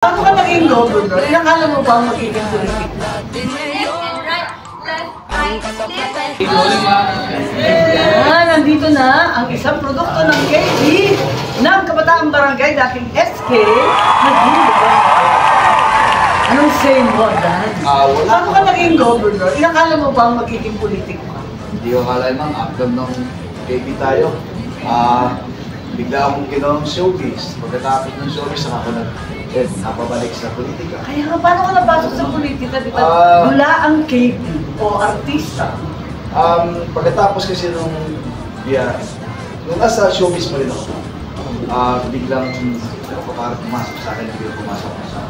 Paano ka naging governor? Inakala mo ba magiging politik? Nandito na ang isang produkto ng KB ng Kabataang Barangay, dating SK, naging governor. Anong say mo, Dan? Paano ka naging governor? Inakala mo ba magiging politik ka? Hindi ko akala nang after ng KB tayo. Bigla akong ginawa ng showbiz. Pagkatapos ng showbiz, saka ako napabalik sa politika. Kaya nga, paano ka napasok sa politika? Di ba? Mula ang KB o artista. Pagkatapos kasi nung nasa showbiz pa rin ako, biglang pumasok sa akin, biglang pumasok sa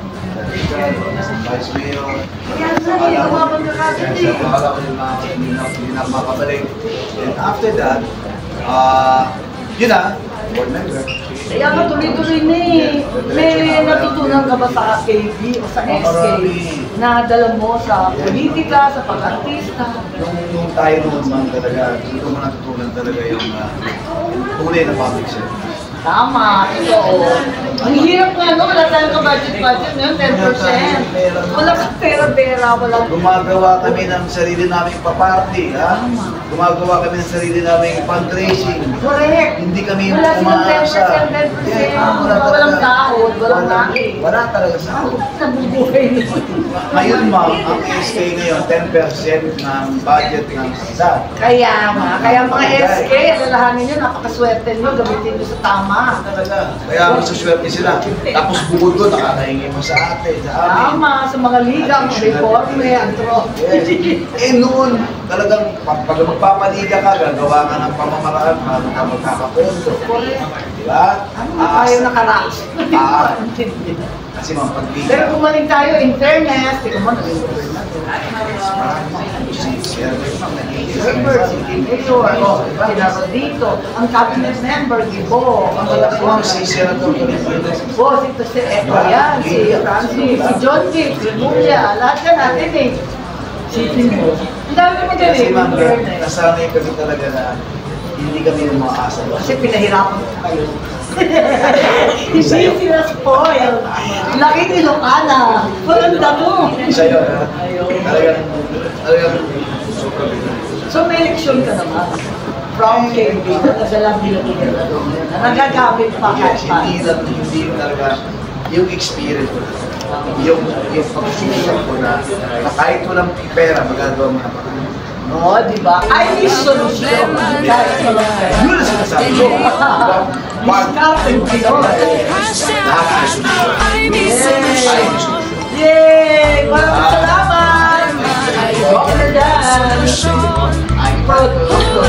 Vice Mayor. Kaya nga, hindi ka mapagkakasin eh. Akala ko hindi na makabalik. And after that, yun na, board member. Kaya nga tuloy-tuloy na eh. May natutunan ka ba sa KB o sa SK na dala mo sa politika, sa pag-artista? Nung tayo noon man talaga, dito mo natutunan talaga yung tunay na public service. Tama, ito. Ang hirap nga, no? Wala tayong ka-budget ngayon, 10%. Wala kang pera-pera, wala. Gumagawa kami ng sarili naming paparty, ha? Gumagawa kami ng sarili naming fundraising. Correct. Hindi kami wala umaasa. Wala silang 10%, walang sahod, walang nakin. Wala talaga sahod. Nabubuhay nito. Ngayon, ma'am, ang SK ngayon, 10% ng budget ng isa. Kaya mga SK, alalahanin nyo, napakaswerte nyo, gamitin nyo sa tama. Talaga. Kaya masuswerte sila. Tapos bukod doon, nakakahingi mo sa atin, sa amin. Tama, sa mga liga, ang reforme, ang trophy. Noon, talagang pag magpapaliga ka, gagawa ka ng pamamaraan para ka magkakapondo. Diba? Ano na tayo nakaraas? Kasi mga pagliga. Pero bumalik tayo, in fairness, tingnan mo, naging governor. Sinaro dito, ang cabinet member, Gibo, ang Ang si Senator Tolentino. ito si Eto yan, si Francis, si John Dick, si Mulia, lahat yan natin eh. Sipin mo. Ang dami mo din Kasi eh, ma'am, in fairness. nasanay kami talaga na hindi kami umaasa. Kasi pinahirapan ko kayo. Hindi sila spoil. Laki ni Lucana. Walang damo. Sa'yo, ha? Talagang super. So may eleksyon ka naman. From KB, nadala bilang gobernador na nagagamit pa kahit pa. Hindi talaga yung experience ko. Yung pagsusunod ko na kahit walang pera, magagawa mo na pa. Oo, di ba? Ay, may solusyon. Kahit walang pera. Yun ang sinasabi ko. Discarding Pinoy. Yay! Maraming salamat! Dr. Dan! Produkto.